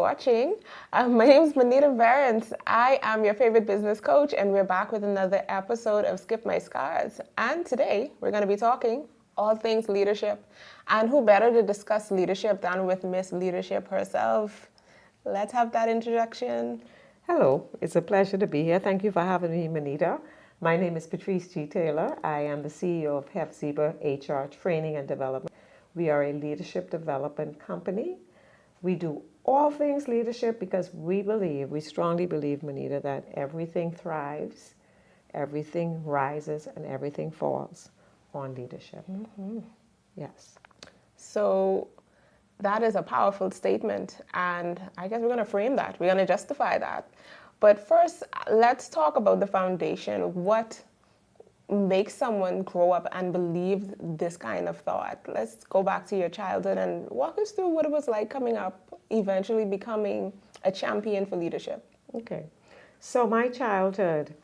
watching. My name is Monita Varence. I am your favorite business coach, and we're back with another episode of Skip My Scars. And today, we're going to be talking all things leadership. And who better to discuss leadership than with Miss Leadership herself? Let's have that introduction. Hello, it's a pleasure to be here. Thank you for having me, Monita. My name is Patrice Taylor. I am the CEO of Hephzibah HR Training and Development. We are a leadership development company. We do all things leadership because we strongly believe, Monita, that everything thrives, everything rises, and everything falls on leadership. Mm-hmm. Yes. So that is a powerful statement, and I guess we're going to frame that. We're going to justify that. But first, let's talk about the foundation. What makes someone grow up and believe this kind of thought? Let's go back to your childhood and walk us through what it was like coming up, eventually becoming a champion for leadership. Okay. So my childhood,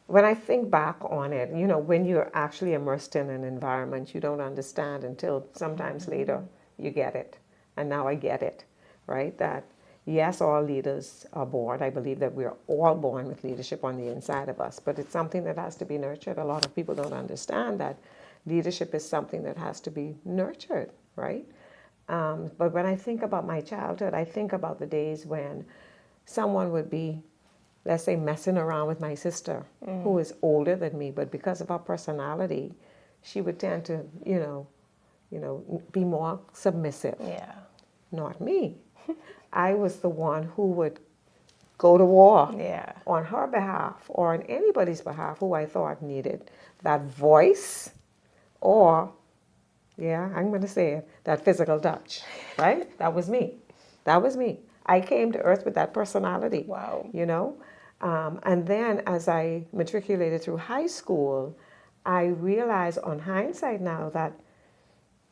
when I think back on it, when you're actually immersed in an environment, you don't understand until sometimes later you get it. And now I get it, right? That yes, all leaders are born. I believe that we're all born with leadership on the inside of us, but it's something that has to be nurtured. A lot of people don't understand that leadership is something that has to be nurtured, right? But when I think about my childhood, I think about the days when someone would be, let's say, messing around with my sister, who is older than me, but because of her personality, she would tend to, be more submissive. Yeah. Not me. I was the one who would go to war on her behalf or on anybody's behalf who I thought needed that voice or, I'm going to say it, that physical touch, right? That was me. That was me. I came to earth with that personality. Wow. And then as I matriculated through high school, I realized on hindsight now that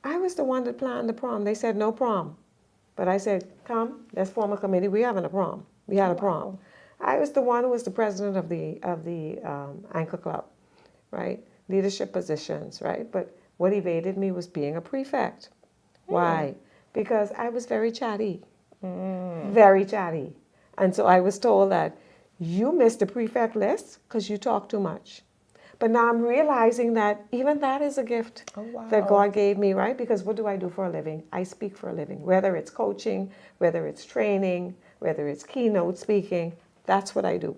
I was the one that planned the prom. They said no prom. But I said, come, let's form a committee. We're having a prom. We had a prom. I was the one who was the president of the anchor club, right? Leadership positions, right? But what evaded me was being a prefect. Why? Because I was very chatty, very chatty. And so I was told that you missed the prefect list because you talk too much. But now I'm realizing that even that is a gift that God gave me, right? Because what do I do for a living? I speak for a living. Whether it's coaching, whether it's training, whether it's keynote speaking, that's what I do.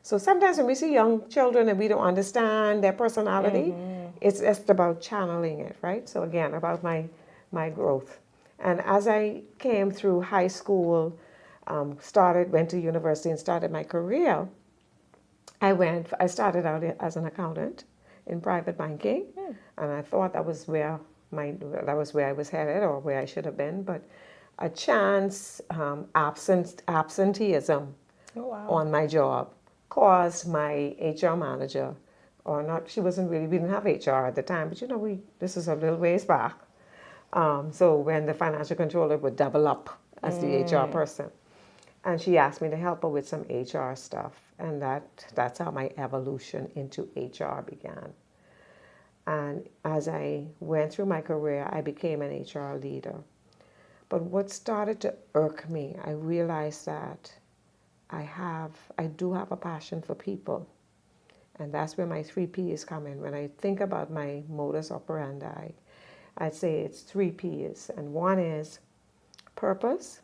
So sometimes when we see young children and we don't understand their personality, it's just about channeling it, right? So again, about my growth. And as I came through high school, went to university and started my career, I started out as an accountant in private banking, and I thought that was where I was headed or where I should have been. But a chance absenteeism on my job caused my HR manager, or not, we didn't have HR at the time, but this is a little ways back. So when the financial controller would double up as the HR person. And she asked me to help her with some HR stuff. And that's how my evolution into HR began. And as I went through my career, I became an HR leader. But what started to irk me, I realized that I do have a passion for people. And that's where my 3 P's come in. When I think about my modus operandi, I'd say it's 3 P's. And one is purpose.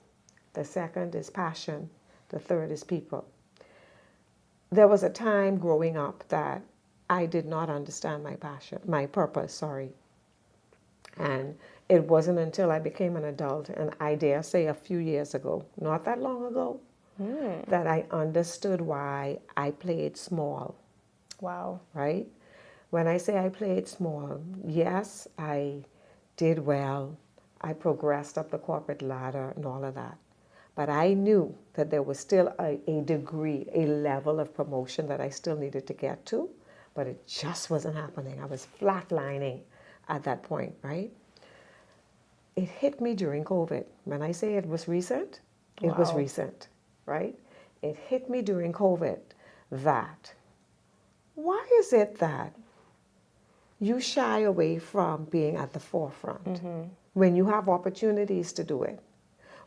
The second is passion. The third is people. There was a time growing up that I did not understand my purpose. And it wasn't until I became an adult, and I dare say a few years ago, not that long ago, that I understood why I played small. Wow. Right? When I say I played small, yes, I did well. I progressed up the corporate ladder and all of that. But I knew that there was still a degree, a level of promotion that I still needed to get to, but it just wasn't happening. I was flatlining at that point, right? It hit me during COVID. When I say it was recent, it was recent, right? It hit me during COVID that, why is it that you shy away from being at the forefront when you have opportunities to do it?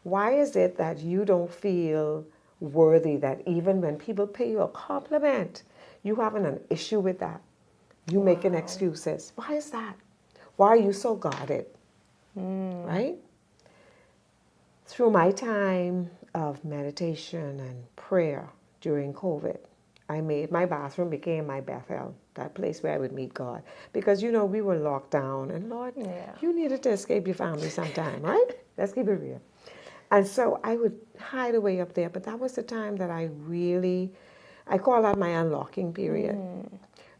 Why is it that you don't feel worthy that even when people pay you a compliment, you having an issue with that? You making excuses. Why is that? Why are you so guarded? Right? Through my time of meditation and prayer during COVID, my bathroom became my Bethel, that place where I would meet God. Because, we were locked down, and Lord, you needed to escape your family sometime, right? Let's keep it real. And so I would hide away up there, but that was the time that I call that my unlocking period.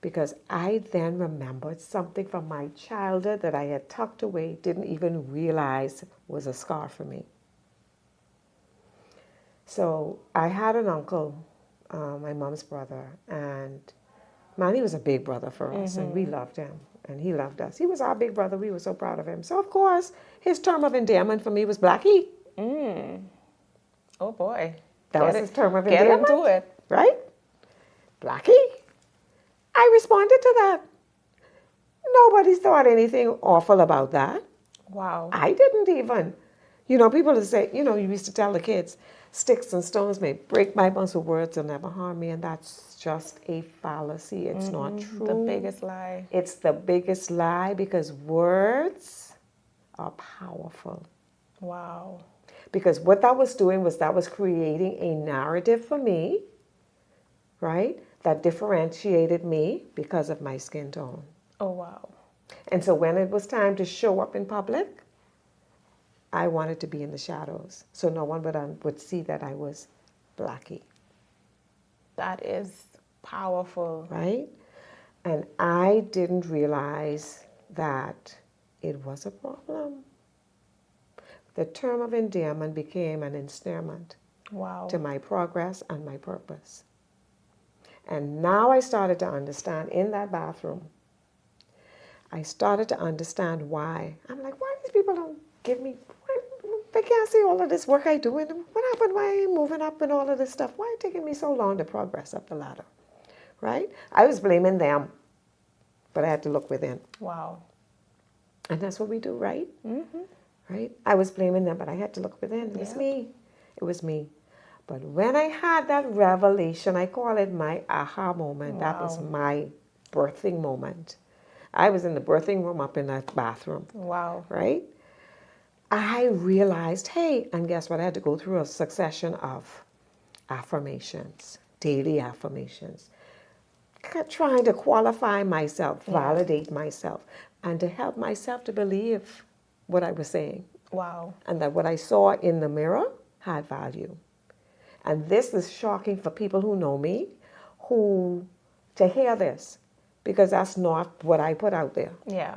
Because I then remembered something from my childhood that I had tucked away, didn't even realize was a scar for me. So I had an uncle, my mom's brother, and man, he was a big brother for us, and we loved him, and he loved us. He was our big brother. We were so proud of him. So, of course, his term of endearment for me was Blackie. Oh, boy. That was his term of endearment. Get into it. Right? Blackie. I responded to that. Nobody thought anything awful about that. Wow. I didn't even. People would say, you used to tell the kids, sticks and stones may break my bones, but words will never harm me. And that's just a fallacy. It's not true. The biggest lie. It's the biggest lie because words are powerful. Wow. Because what that was doing was that was creating a narrative for me, right, that differentiated me because of my skin tone. Oh, wow. And so when it was time to show up in public, I wanted to be in the shadows so no one would see that I was Blackie. That is powerful. Right? And I didn't realize that it was a problem. The term of endearment became an ensnarement to my progress and my purpose. And now I started to understand in that bathroom, I started to understand why. I'm like, why these people don't give me, they can't see all of this work I do. And what happened? Why I ain't moving up and all of this stuff? Why it taking me so long to progress up the ladder? Right? I was blaming them, but I had to look within. Wow. And that's what we do, right? Right? I was blaming them, but I had to look within. It was me. It was me. But when I had that revelation, I call it my aha moment. That was my birthing moment. I was in the birthing room up in that bathroom. Wow. Right? I realized, hey, and guess what? I had to go through a succession of affirmations, daily affirmations, trying to qualify myself, validate myself, and to help myself to believe what I was saying. Wow. And that what I saw in the mirror had value. And this is shocking for people who know me, to hear this, because that's not what I put out there. Yeah.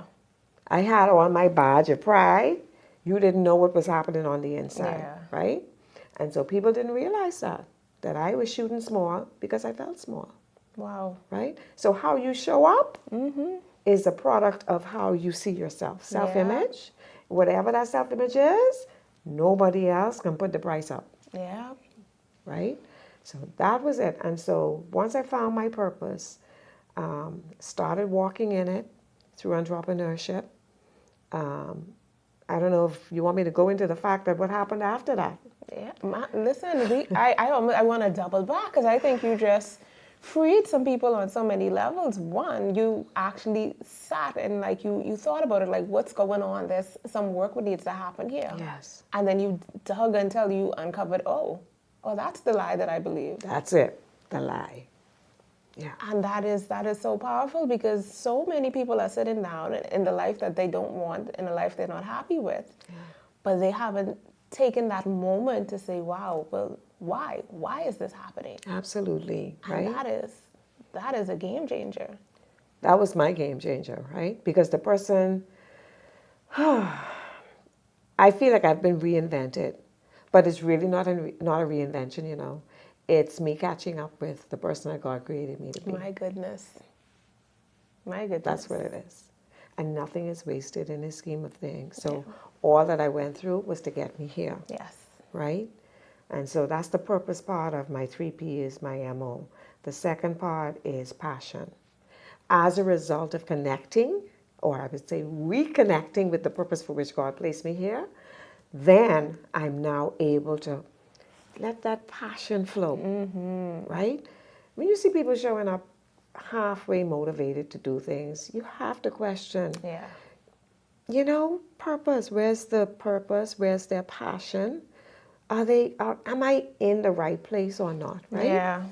I had on my badge of pride. You didn't know what was happening on the inside, right? And so people didn't realize that I was shooting small because I felt small. Wow. Right? So how you show up is a product of how you see yourself. Self-image, whatever that self-image is, nobody else can put the price up. Yeah. Right? So that was it. And so once I found my purpose, started walking in it through entrepreneurship. I don't know if you want me to go into the fact that what happened after that. Yeah. Listen, I want to double back because I think you just freed some people on so many levels. One, you actually sat and you thought about it, like what's going on? There's some work that needs to happen here. Yes. And then you dug until you uncovered, oh, that's the lie that I believed. That's it, the lie. Yeah. And that is so powerful because so many people are sitting down in the life that they don't want, in a life they're not happy with. Yeah. But they haven't taken that moment to say, wow, well, why? Why is this happening? Absolutely. And right? that is a game changer. That was my game changer, right? Because the person, I feel like I've been reinvented, but it's really not a reinvention, you know. It's me catching up with the person that God created me to be. My goodness. My goodness. That's what it is. And nothing is wasted in His scheme of things. So all that I went through was to get me here. Yes. Right? And so that's the purpose part of my 3P is my MO. The second part is passion. As a result of connecting, or I would say reconnecting with the purpose for which God placed me here, then I'm now able to let that passion flow, right? When you see people showing up halfway motivated to do things, you have to question, Yeah. Purpose. Where's the purpose? Where's their passion? Am I in the right place or not, right? Yeah.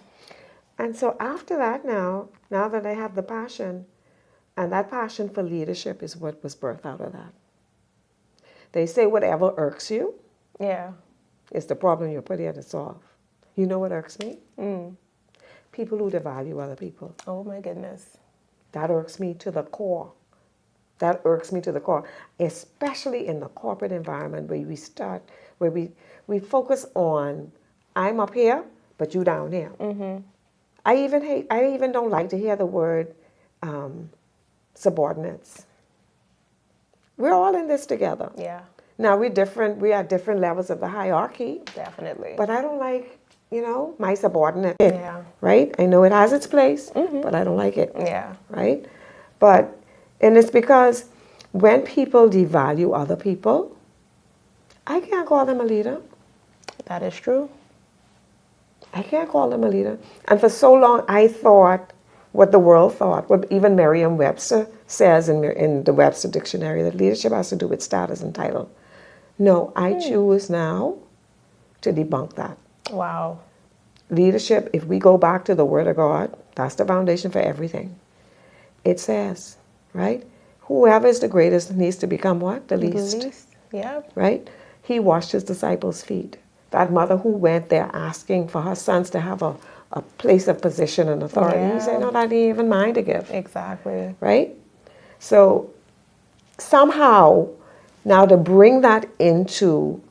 And so after that now that I have the passion, and that passion for leadership is what was birthed out of that. They say whatever irks you Yeah. is the problem you're put here to solve. You know what irks me? Mm. People who devalue other people. Oh my goodness. That irks me to the core. That irks me to the core, especially in the corporate environment where we focus on, I'm up here, but you down here. Mm-hmm. I even don't like to hear the word subordinates. We're all in this together. Yeah. Now we're different. We are different levels of the hierarchy. Definitely. But I don't like, my subordinate. Yeah. Right? I know it has its place, but I don't like it. Yeah. Right? And it's because when people devalue other people, I can't call them a leader. That is true. I can't call them a leader. And for so long, I thought what the world thought, what even Merriam-Webster says in the Webster Dictionary, that leadership has to do with status and title. No, I choose now to debunk that. Wow. Leadership, if we go back to the Word of God, that's the foundation for everything. It says, right? Whoever is the greatest needs to become what? The least. Yeah. Right? He washed his disciples' feet. That mother who went there asking for her sons to have a place of position and authority. Yeah. He said, no, I didn't even mind to give. Exactly. Right? So somehow, now to bring that into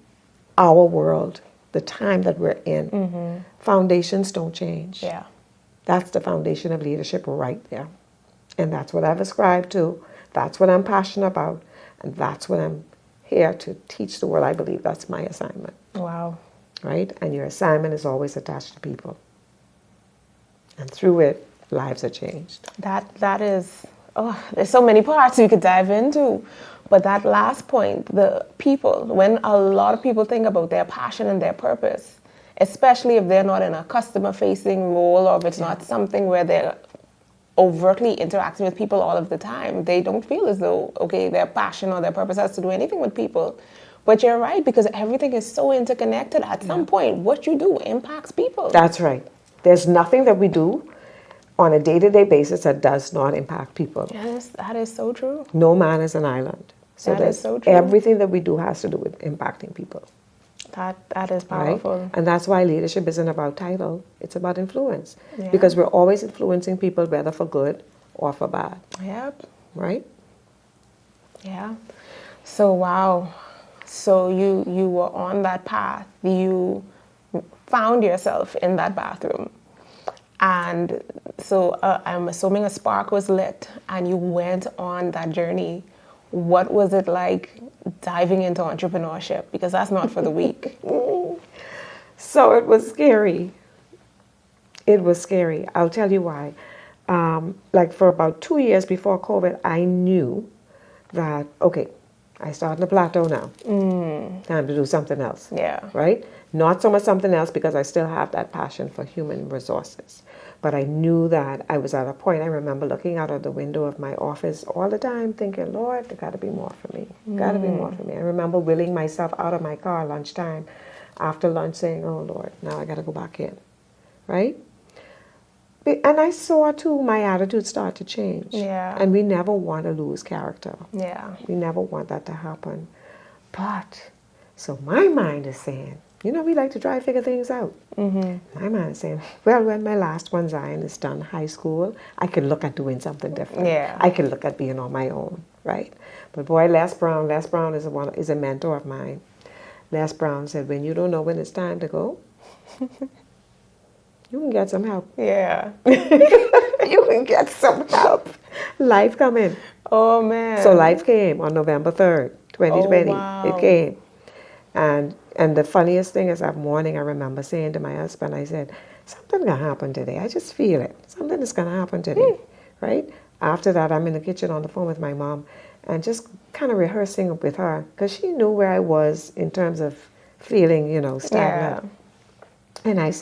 our world, the time that we're in, foundations don't change. Yeah. That's the foundation of leadership right there. And that's what I've ascribed to. That's what I'm passionate about. And that's what I'm here to teach the world. I believe that's my assignment. Wow. Right? And your assignment is always attached to people. And through it, lives are changed. That is, there's so many parts we could dive into. But that last point, the people, when a lot of people think about their passion and their purpose, especially if they're not in a customer-facing role or if it's not something where they're overtly interacting with people all of the time, they don't feel as though, okay, their passion or their purpose has to do anything with people. But you're right, because everything is so interconnected. At some point, what you do impacts people. That's right. There's nothing that we do on a day-to-day basis that does not impact people. Yes, that is so true. No man is an island. So That is so true. everything that we do has to do with impacting people. That is powerful. Right? And that's why leadership isn't about title. It's about influence. Yeah. Because we're always influencing people, whether for good or for bad. Yep. Right? Yeah. So, wow. So you were on that path. You found yourself in that bathroom. And so I'm assuming a spark was lit and you went on that journey. What was it like diving into entrepreneurship? Because that's not for the weak. So it was scary. It was scary. I'll tell you why. Like for about 2 years before COVID, I knew that, okay, I started a plateau now. Time to do something else. Yeah. Right? Not so much something else because I still have that passion for human resources. But I knew that I was at a point, I remember looking out of the window of my office all the time thinking, Lord, there got to be more for me. Got to be more for me. I remember wheeling myself out of my car lunchtime after lunch saying, oh, Lord, now I got to go back in. Right? And I saw, too, my attitude start to change. Yeah. And we never want to lose character. Yeah. We never want that to happen. But, so my mind is saying, we like to try to figure things out. My mind is saying, well, when my last one, Zion, is done high school, I can look at doing something different. Yeah. I can look at being on my own, right? But boy, Les Brown is a mentor of mine. Les Brown said, when you don't know when it's time to go, you can get some help. Yeah. You can get some help. Life come in. Oh, man. So life came on November 3rd, 2020. Oh, wow. It came. And the funniest thing is that morning I remember saying to my husband, I said, something's going to happen today. I just feel it. Something is going to happen today, right? After that, I'm in the kitchen on the phone with my mom and just kind of rehearsing with her because she knew where I was in terms of feeling, stagnant. Yeah. And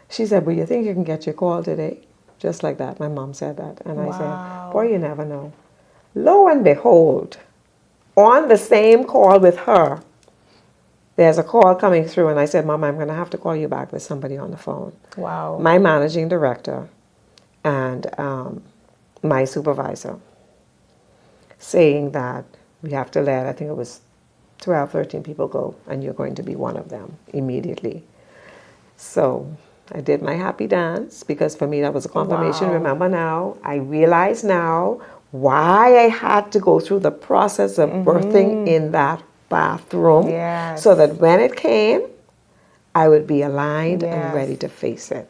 she said, well, you think you can get your call today? Just like that. My mom said that. And I said, boy, you never know. Lo and behold, on the same call with her, there's a call coming through. And I said, Mom, I'm going to have to call you back with somebody on the phone. Wow. My managing director and my supervisor saying that we have to let, I think it was 12, 13 people go, and you're going to be one of them immediately. So I did my happy dance because for me that was a confirmation. Wow. Remember now, I realize now why I had to go through the process of birthing in that bathroom. Yes. So that when it came, I would be aligned and Yes. ready to face it,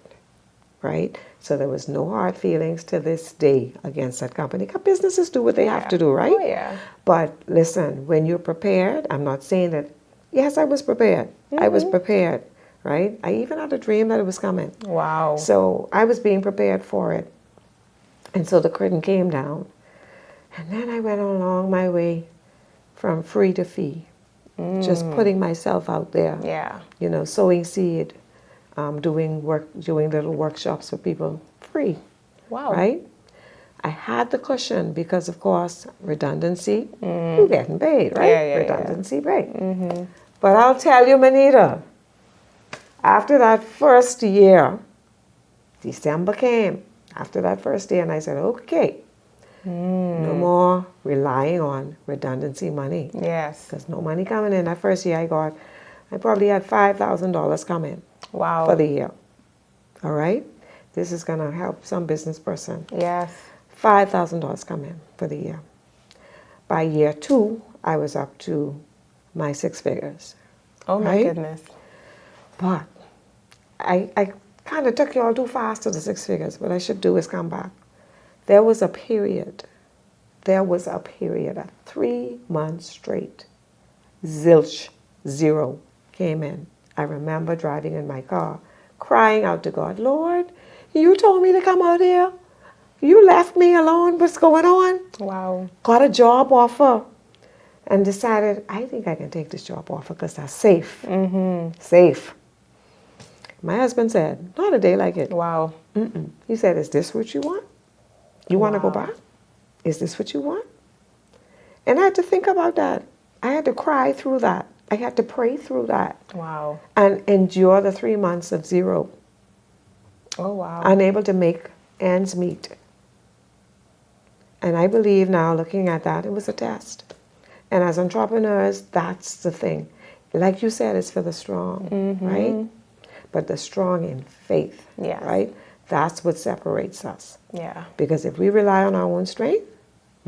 right? So there was no hard feelings to this day against that company. Businesses do what they have to do, right? Oh, yeah. But listen, when you're prepared, I'm not saying that, yes, I was prepared. I was prepared, right? I even had a dream that it was coming. Wow. So I was being prepared for it. And so the curtain came down. And then I went along my way from free to fee, just putting myself out there. Yeah. Sowing seed, doing little workshops for people free. Wow. Right? I had the cushion because, of course, redundancy, you're getting paid, right? Yeah, Redundancy paid. But I'll tell you, Monita, after that first year, December came. After that first year, and I said, okay, no more relying on redundancy money. Yes. Because no money coming in. That first year I probably had $5,000 come in. Wow. For the year. All right? This is going to help some business person. Yes. $5,000 come in for the year. By year 2, I was up to my 6 figures. Oh, my right? goodness. But I kind of took you all too fast to the 6 figures. What I should do is come back. There was a period at 3 months straight. Zilch, zero came in. I remember driving in my car, crying out to God, Lord, you told me to come out here. You left me alone. What's going on? Wow. Got a job offer and decided, I think I can take this job offer because that's safe. Safe. My husband said, not a day like it. Wow. He said, is this what you want? You want to go Wow. back? Is this what you want? And I had to think about that. I had to cry through that. I had to pray through that. Wow. And endure the 3 months of zero. Oh, wow. Unable to make ends meet. And I believe now, looking at that, it was a test. And as entrepreneurs, that's the thing. Like you said, it's for the strong, right? But the strong in faith, Yes. right? That's what separates us. Yeah. Because if we rely on our own strength,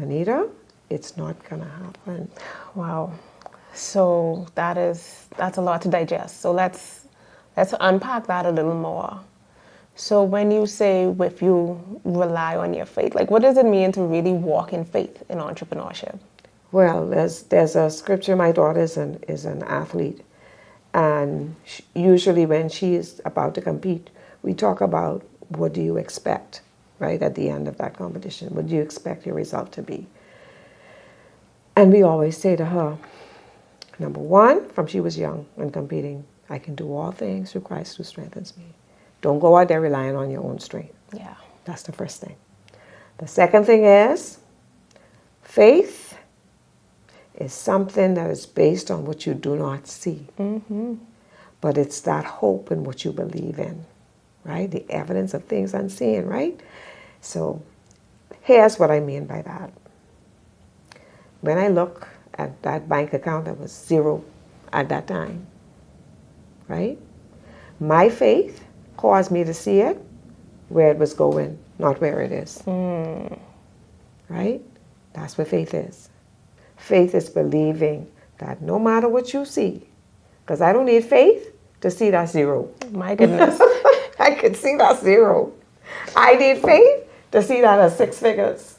Monita, it's not going to happen. Wow. So that's a lot to digest. So let's unpack that a little more. So when you say if you rely on your faith, like what does it mean to really walk in faith in entrepreneurship? Well, there's a scripture. My daughter is an athlete, and usually when she is about to compete, we talk about what do you expect, right, at the end of that competition. What do you expect your result to be? And we always say to her, number one, from she was young and competing, I can do all things through Christ who strengthens me. Don't go out there relying on your own strength. Yeah. That's the first thing. The second thing is faith is something that is based on what you do not see. But it's that hope in what you believe in, right? The evidence of things unseen, right? So here's what I mean by that. When I look at that bank account that was zero at that time, right? My faith caused me to see it where it was going, not where it is. Right? That's what faith is. Faith is believing that no matter what you see, because I don't need faith to see that zero. My goodness. I can see that zero. I need faith to see that as 6 figures.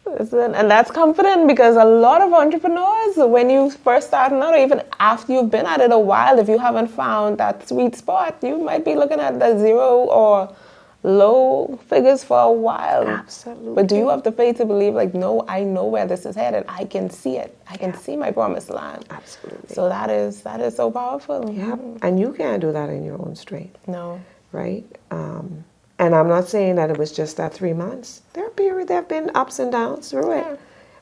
And that's confident because a lot of entrepreneurs, when you first start out, or even after you've been at it a while, if you haven't found that sweet spot, you might be looking at the zero or low figures for a while. Absolutely. But do you have the faith to believe, like, no, I know where this is headed. I can see it. I can see my promised land. Absolutely. So that is so powerful. Yeah, and you can't do that in your own strength. No. Right? And I'm not saying that it was just that 3 months. There have been ups and downs through it. Yeah.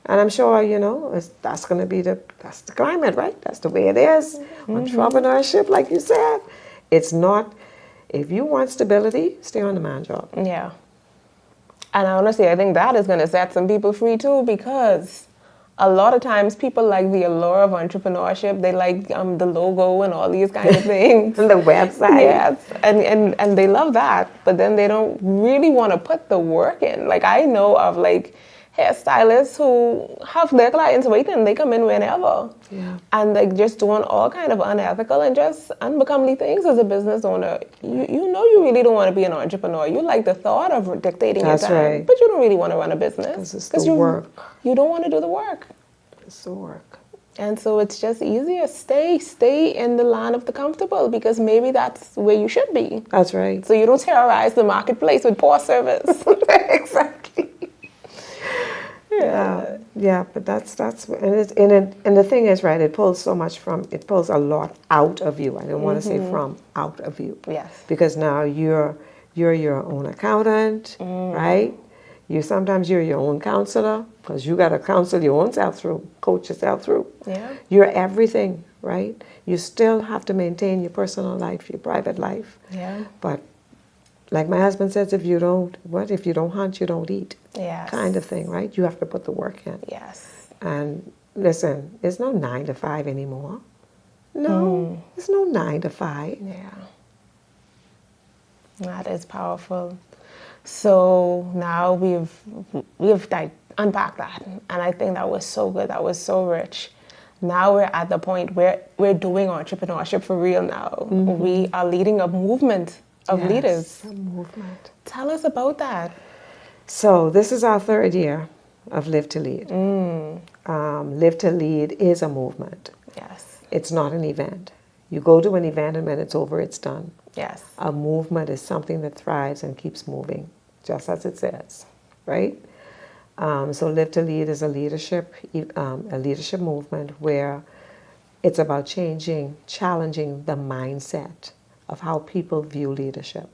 And I'm sure, that's going to be that's the climate, right? That's the way it is. Entrepreneurship, like you said, it's not, if you want stability, stay on the man job. Yeah. And honestly, I think that is going to set some people free too, because a lot of times people like the allure of entrepreneurship. They like the logo and all these kind of things. And the website. Yes, and they love that, but then they don't really want to put the work in. Like, I know of like hairstylists who have their clients waiting. They come in whenever. Yeah. And like just doing all kind of unethical and just unbecomely things as a business owner. You know you really don't want to be an entrepreneur. You like the thought of dictating That's your time, right. but you don't really want to run a business. Because it's the work. You don't want to do the work. It's the work. And so it's just easier. Stay in the line of the comfortable, because maybe that's where you should be. That's right. So you don't terrorize the marketplace with poor service. Exactly. Yeah, but that's and the thing is, right, it pulls a lot out of you. I don't want to say from, out of you. Yes. Because now you're your own accountant, right? Sometimes you're your own counselor, because you got to counsel your own self through, coach yourself through. Yeah. You're everything, right? You still have to maintain your personal life, your private life. Yeah. But like my husband says, if you don't hunt, you don't eat. Yes. Kind of thing, right? You have to put the work in. Yes. And listen, there's no 9 to 5 anymore. No, there's no 9 to 5. Yeah. That is powerful. So now we've unpacked that, and I think that was so good. That was so rich. Now we're at the point where we're doing entrepreneurship for real now. We are leading a movement of leaders. A movement. Tell us about that. So this is our 3rd year of Live to Lead. Live to Lead is a movement. Yes. It's not an event. You go to an event and when it's over, it's done. Yes. A movement is something that thrives and keeps moving, just as it says, right? So Live to Lead is a leadership movement where it's about challenging the mindset of how people view leadership.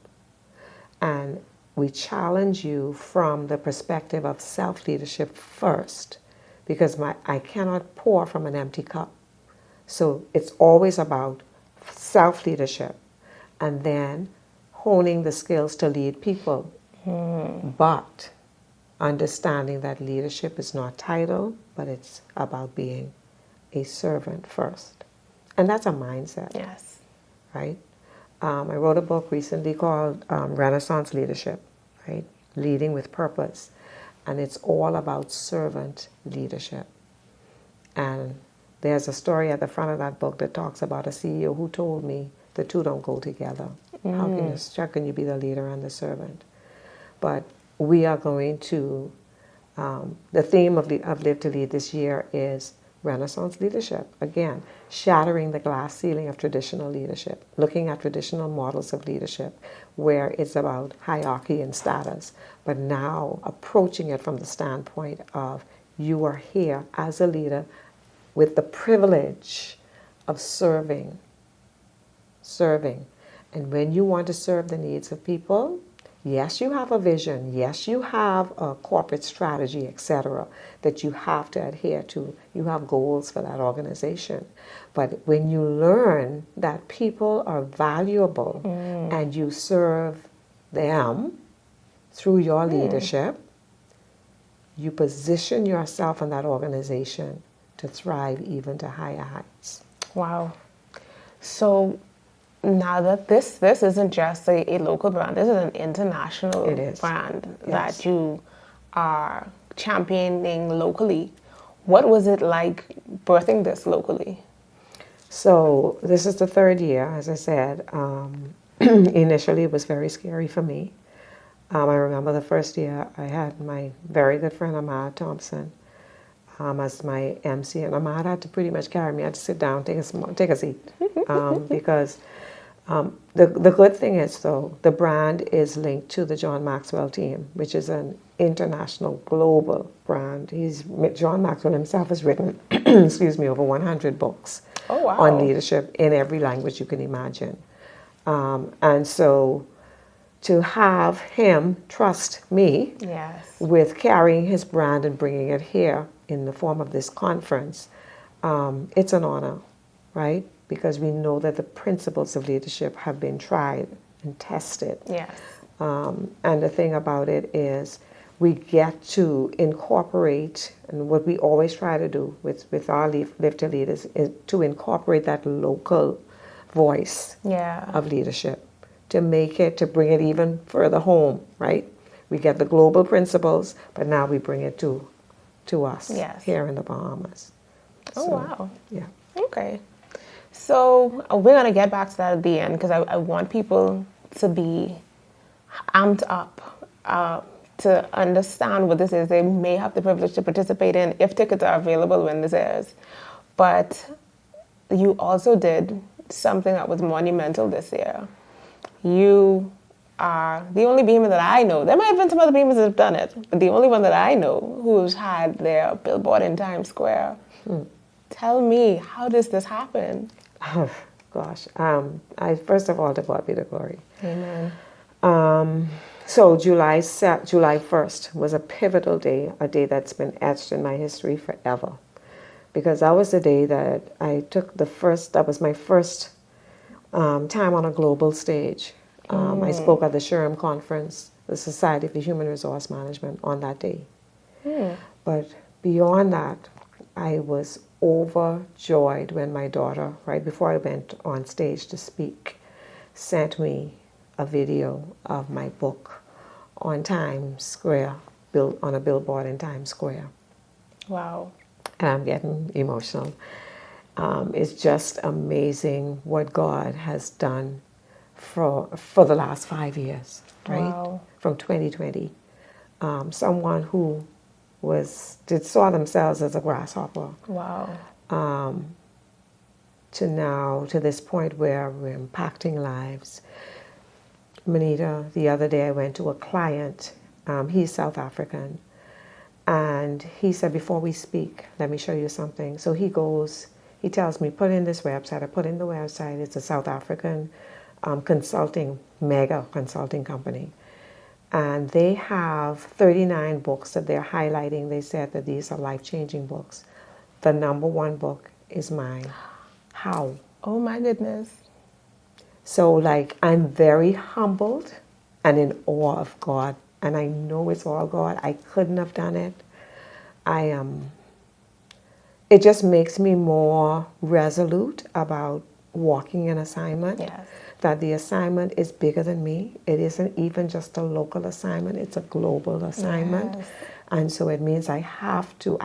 And we challenge you from the perspective of self-leadership first, because I cannot pour from an empty cup. So it's always about self-leadership and then honing the skills to lead people. But understanding that leadership is not title, but it's about being a servant first. And that's a mindset. Yes. Right? I wrote a book recently called Renaissance Leadership, right? Leading with Purpose. And it's all about servant leadership. And there's a story at the front of that book that talks about a CEO who told me the two don't go together. How can you be the leader and the servant? But we are going to, the theme of Live to Lead this year is Renaissance leadership. Again, shattering the glass ceiling of traditional leadership, looking at traditional models of leadership where it's about hierarchy and status, but now approaching it from the standpoint of you are here as a leader with the privilege of serving. And when you want to serve the needs of people, yes, you have a vision. Yes, you have a corporate strategy, etc., that you have to adhere to. You have goals for that organization. But when you learn that people are valuable and you serve them through your leadership, you position yourself in that organization to thrive even to higher heights. Wow. So now that this isn't just a local brand, this is an international brand that you are championing locally. What was it like birthing this locally? So this is the 3rd year, as I said. Initially, it was very scary for me. I remember the first year I had my very good friend Ahmad Thompson as my MC, and Ahmad had to pretty much carry me. I had to sit down, take a seat, because The good thing is, though, the brand is linked to the John Maxwell team, which is an international, global brand. John Maxwell himself has written, excuse me, over 100 books Oh, wow. on leadership in every language you can imagine. And so to have him trust me Yes. with carrying his brand and bringing it here in the form of this conference, it's an honor, right? Because we know that the principles of leadership have been tried and tested. Yes. And the thing about it is we get to incorporate, and what we always try to do with our Live to Lead is to incorporate that local voice Yeah. of leadership, to bring it even further home, right? We get the global principles, but now we bring it to us here in the Bahamas. Oh, wow. Yeah. Okay. So we're going to get back to that at the end because I want people to be amped up to understand what this is. They may have the privilege to participate in if tickets are available when this airs. But you also did something that was monumental this year. You are the only behemoth that I know. There might have been some other behemoths that have done it, but the only one that I know who's had their billboard in Times Square. Tell me, how does this happen? Oh, gosh. I first of all, to God be the glory. Amen. So July 1st was a pivotal day, a day that's been etched in my history forever. Because that was the day that I took that was my first time on a global stage. I spoke at the SHRM conference, the Society for Human Resource Management, on that day. But beyond that, I was overjoyed when my daughter, right before I went on stage to speak, sent me a video of my book on Times Square, on a billboard in Times Square. Wow. And I'm getting emotional. It's just amazing what God has done for the last 5 years, right? Wow. From 2020. Someone who saw themselves as a grasshopper. Wow. To this point where we're impacting lives. Monita, the other day I went to a client, he's South African, and he said, before we speak, let me show you something. So he tells me, put in this website. I put in the website. It's a South African mega consulting company. And they have 39 books that they're highlighting. They said that these are life-changing books. The number one book is mine. How? Oh, my goodness. So, I'm very humbled and in awe of God. And I know it's all God. I couldn't have done it. It just makes me more resolute about walking an assignment. Yes. That the assignment is bigger than me. It isn't even just a local assignment. It's a global assignment. Yes. And so it means I have to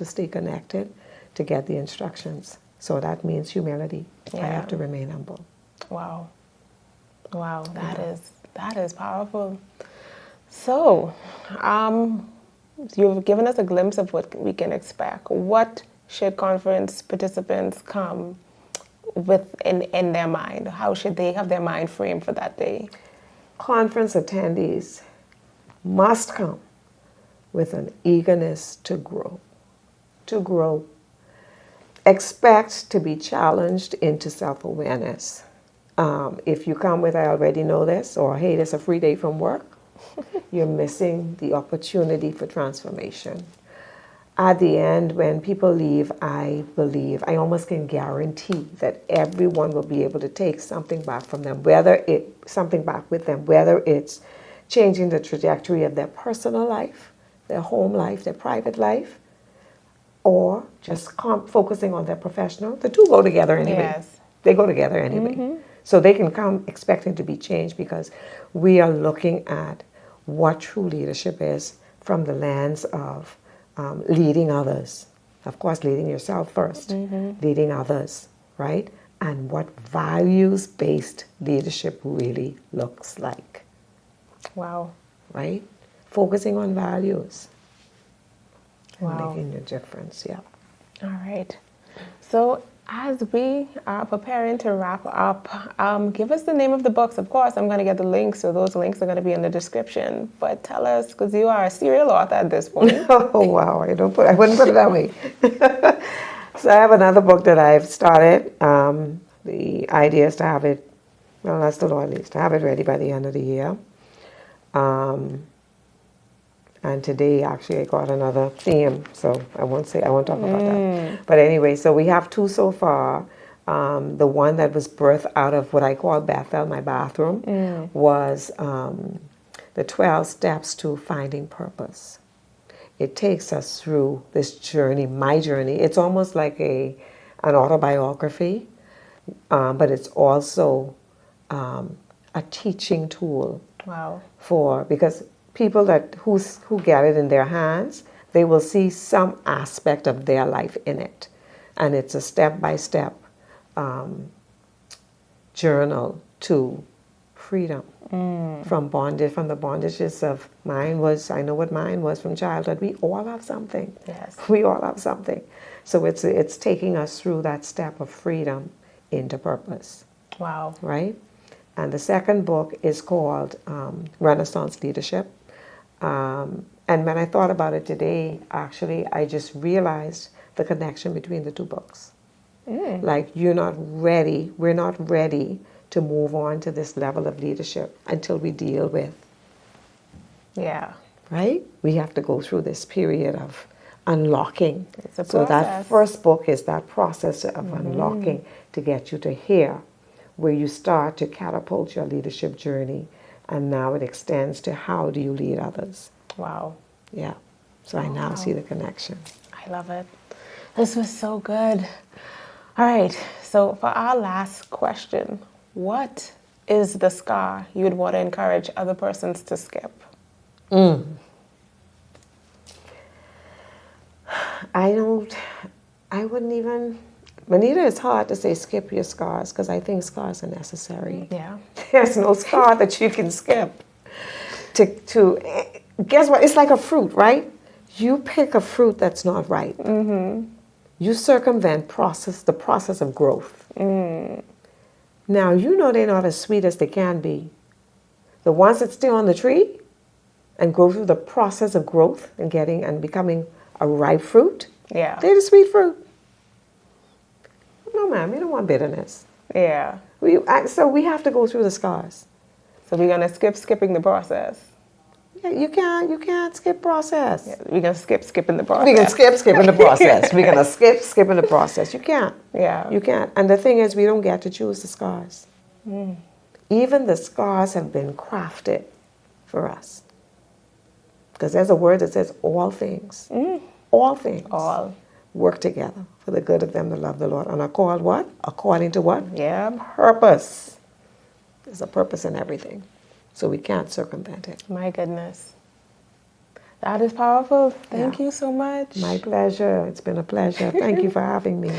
stay connected to get the instructions. So that means humility. Yeah. I have to remain humble. Wow. Wow, that is powerful. So, you've given us a glimpse of what we can expect. What should conference participants come with in their mind? How should they have their mind framed for that day? Conference attendees must come with an eagerness to grow. To grow. Expect to be challenged into self-awareness. If you come with, I already know this, or hey, it's a free day from work, you're missing the opportunity for transformation. At the end, when people leave, I almost can guarantee that everyone will be able to take something back from them, whether it's changing the trajectory of their personal life, their home life, their private life, or just focusing on their professional. The two go together anyway. Yes. They go together anyway. Mm-hmm. So they can come expecting to be changed because we are looking at what true leadership is from the lens of leading others. Of course, leading yourself first, leading others, right? And what values-based leadership really looks like. Wow. Right? Focusing on values. Wow. And making a difference, yeah. All right. So As we are preparing to wrap up, give us the name of the books. Of course, I'm going to get the links, so those links are going to be in the description. But tell us, because you are a serial author at this point. Oh wow! I wouldn't put it that way. So I have another book that I've started. The idea is to have it. Well, that's the Lord leads, to have it ready by the end of the year. And today, actually, I got another theme, so I won't talk about that. But anyway, so we have two so far. The one that was birthed out of what I call Bethel, my bathroom, was the 12 steps to finding purpose. It takes us through this journey, my journey. It's almost like an autobiography, but it's also a teaching tool. Wow. Because people who get it in their hands, they will see some aspect of their life in it. And it's a step-by-step journal to freedom from bondage, from the bondages of I know what mine was from childhood. We all have something. Yes. We all have something. So it's taking us through that step of freedom into purpose. Wow. Right? And the second book is called Renaissance Leadership. And when I thought about it today, actually, I just realized the connection between the two books. Like, we're not ready to move on to this level of leadership until we deal with. Yeah. Right? We have to go through this period of unlocking. It's a so that process. first book is that process of unlocking to get you to here, where you start to catapult your leadership journey. And now it extends to how do you lead others. Wow. Yeah. So I now see the connection. I love it. This was so good. All right. So for our last question, what is the scar you would want to encourage other persons to skip? I wouldn't even, Monita, it's hard to say skip your scars because I think scars are necessary. Yeah. There's no scar that you can skip. Guess what? It's like a fruit, right? You pick a fruit that's not ripe. You circumvent the process of growth. Now, you know they're not as sweet as they can be. The ones that stay on the tree and go through the process of growth and becoming a ripe fruit, Yeah. they're the sweet fruit. No, ma'am, you don't want bitterness. Yeah. So we have to go through the scars. So we're gonna skipping the process. Yeah, you can't skip process. Yeah, we're gonna skipping the process. We can skipping the process. We're gonna skipping the process. You can't. Yeah. You can't. And the thing is, we don't get to choose the scars. Even the scars have been crafted for us. Because there's a word that says all things. All things. All. Work together for the good of them that love the Lord. And are called what? According to what? Yeah. Purpose. There's a purpose in everything. So we can't circumvent it. My goodness. That is powerful. Thank you so much. My pleasure. It's been a pleasure. Thank you for having me.